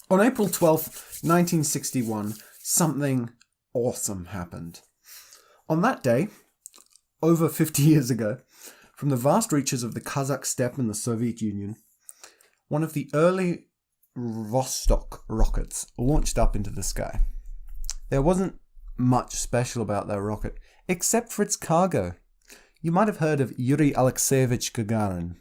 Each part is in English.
On April 12th, 1961, something awesome happened. On that day, over 50 years ago, from the vast reaches of the Kazakh steppe in the Soviet Union, one of the early Vostok rockets launched up into the sky. There wasn't much special about that rocket, except for its cargo. You might have heard of Yuri Alexeyevich Gagarin.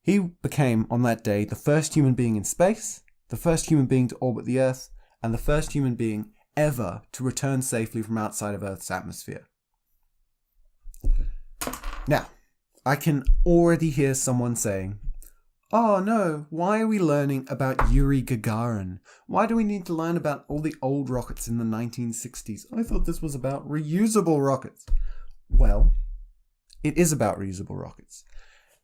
He became, on that day, the first human being in space, the first human being to orbit the Earth, and the first human being ever to return safely from outside of Earth's atmosphere. Now, I can already hear someone saying, "Oh no, why are we learning about Yuri Gagarin? Why do we need to learn about all the old rockets in the 1960s? I thought this was about reusable rockets." Well, it is about reusable rockets.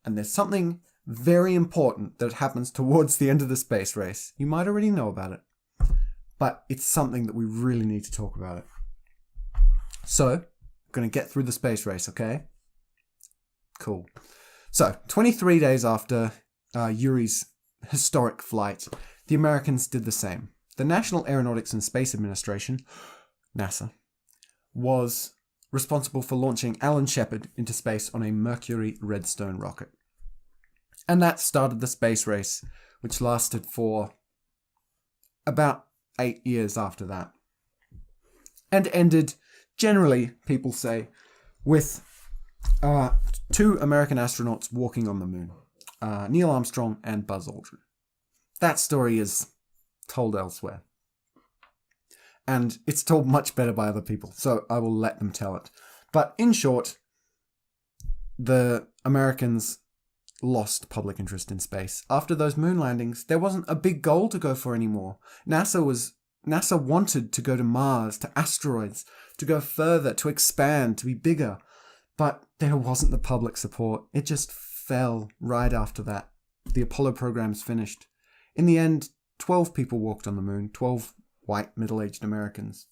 And there's something very important that happens towards the end of the space race. You might already know about it, but it's something that we really need to talk about. So, I'm going to get through the space race, okay? Cool. So, 23 days after Yuri's historic flight, the Americans did the same. The National Aeronautics and Space Administration, NASA, was responsible for launching Alan Shepard into space on a Mercury Redstone rocket. And that started the space race, which lasted for about 8 years after that. And ended, generally, people say, with 2 American astronauts walking on the moon. Neil Armstrong and Buzz Aldrin. That story is told elsewhere. And it's told much better by other people, so I will let them tell it. But in short, the Americans lost public interest in space. After those moon landings, there wasn't a big goal to go for anymore. NASA wanted to go to Mars, to asteroids, to go further, to expand, to be bigger. But there wasn't the public support. It just fell right after that. The Apollo programs finished. In the end, 12 people walked on the moon, 12 white middle-aged Americans.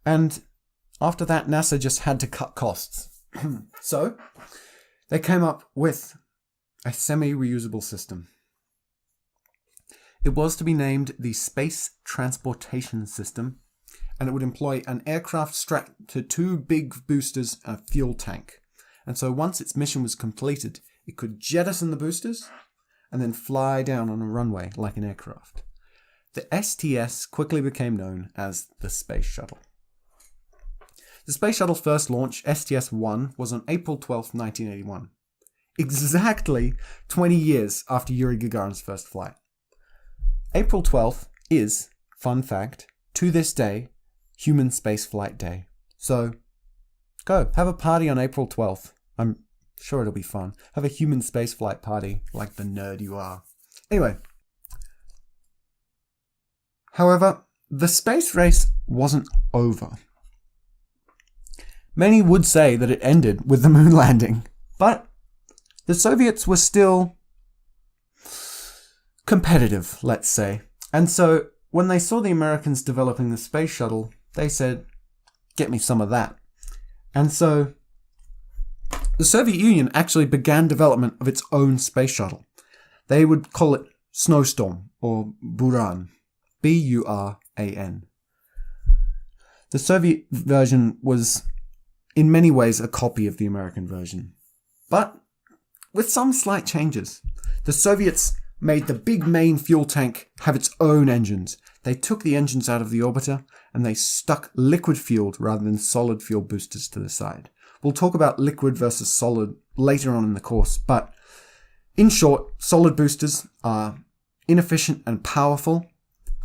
And after that, NASA just had to cut costs. So, they came up with a semi-reusable system. It was to be named the Space Transportation System, and it would employ an aircraft strapped to 2 big boosters and a fuel tank. And so once its mission was completed, it could jettison the boosters and then fly down on a runway like an aircraft. The STS quickly became known as the Space Shuttle. The Space Shuttle's first launch, STS-1, was on April 12, 1981. Exactly 20 years after Yuri Gagarin's first flight. April 12th is, fun fact, to this day, Human Spaceflight Day. So, go, have a party on April 12th. I'm sure it'll be fun. Have a human spaceflight party, like the nerd you are. Anyway. However, the space race wasn't over. Many would say that it ended with the moon landing, but the Soviets were still competitive, let's say. And so, when they saw the Americans developing the space shuttle, they said, "Get me some of that." And so, the Soviet Union actually began development of its own space shuttle. They would call it Snowstorm, or Buran. B-U-R-A-N. The Soviet version was, in many ways, a copy of the American version. But, with some slight changes. The Soviets made the big main fuel tank have its own engines. They took the engines out of the orbiter, and they stuck liquid-fueled rather than solid-fuel boosters to the side. We'll talk about liquid versus solid later on in the course, but in short, solid boosters are inefficient and powerful,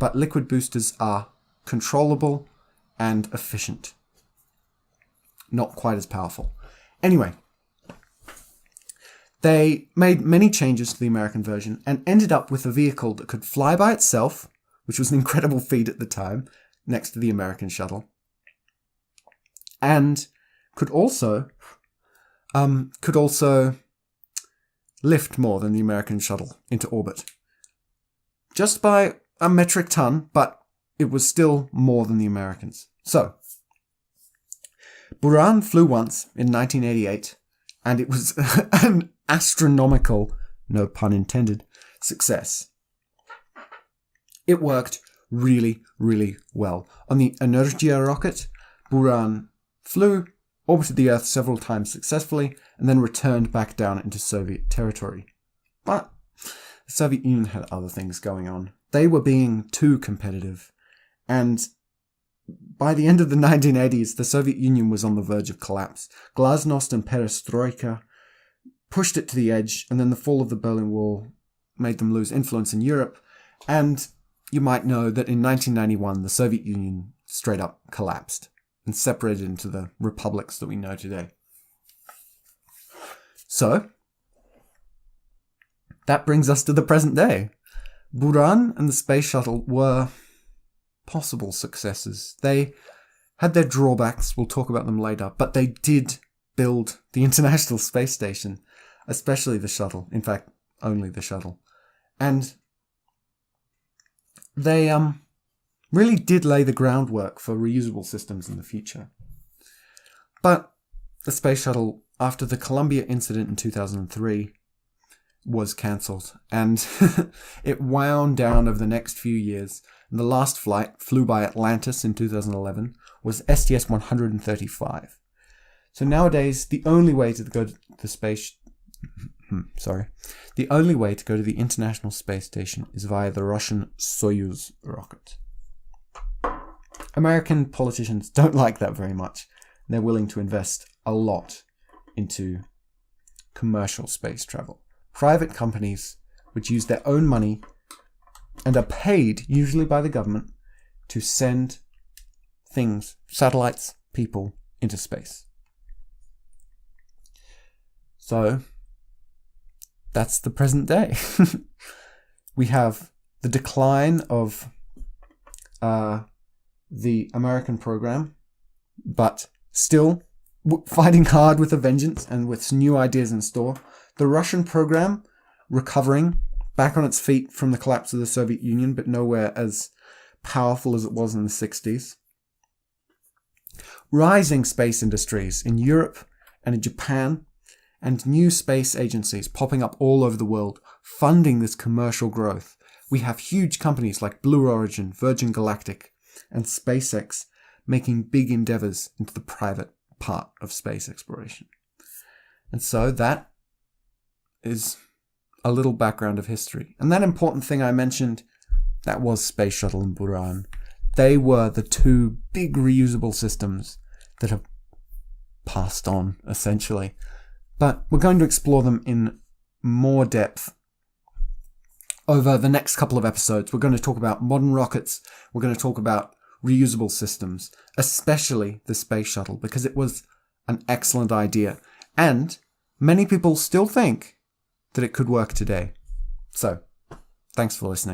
but liquid boosters are controllable and efficient. Not quite as powerful. Anyway, they made many changes to the American version and ended up with a vehicle that could fly by itself, which was an incredible feat at the time, next to the American shuttle, and could also lift more than the American shuttle into orbit. Just by a metric ton, but it was still more than the Americans. So, Buran flew once in 1988, and it was an astronomical, no pun intended, success. It worked really, really well. On the Energia rocket, Buran flew, orbited the Earth several times successfully, and then returned back down into Soviet territory. But the Soviet Union had other things going on. They were being too competitive, and by the end of the 1980s, the Soviet Union was on the verge of collapse. Glasnost and perestroika pushed it to the edge, and then the fall of the Berlin Wall made them lose influence in Europe. And you might know that in 1991, the Soviet Union straight up collapsed and separated into the republics that we know today. So, that brings us to the present day. Buran and the space shuttle were possible successes. They had their drawbacks, we'll talk about them later, but they did build the International Space Station, especially the shuttle. In fact, only the shuttle. And they really did lay the groundwork for reusable systems in the future. But the space shuttle, after the Columbia incident in 2003, was cancelled, and it wound down over the next few years. And the last flight, flew by Atlantis in 2011, was STS-135. So nowadays, the only way to go to the space... The only way to go to the International Space Station is via the Russian Soyuz rocket. American politicians don't like that very much. They're willing to invest a lot into commercial space travel. Private companies which use their own money and are paid, usually by the government, to send things, satellites, people, into space. So, that's the present day. We have the decline of the American program, but still fighting hard with a vengeance and with new ideas in store. The Russian program recovering, back on its feet from the collapse of the Soviet Union, but nowhere as powerful as it was in the 60s. Rising space industries in Europe and in Japan, and new space agencies popping up all over the world, funding this commercial growth. We have huge companies like Blue Origin, Virgin Galactic, and SpaceX making big endeavors into the private part of space exploration. And so that is a little background of history. And that important thing I mentioned, that was Space Shuttle and Buran. They were the two big reusable systems that have passed on, essentially. But we're going to explore them in more depth over the next couple of episodes. We're going to talk about modern rockets. We're going to talk about reusable systems, especially the space shuttle, because it was an excellent idea. And many people still think that it could work today. So, thanks for listening.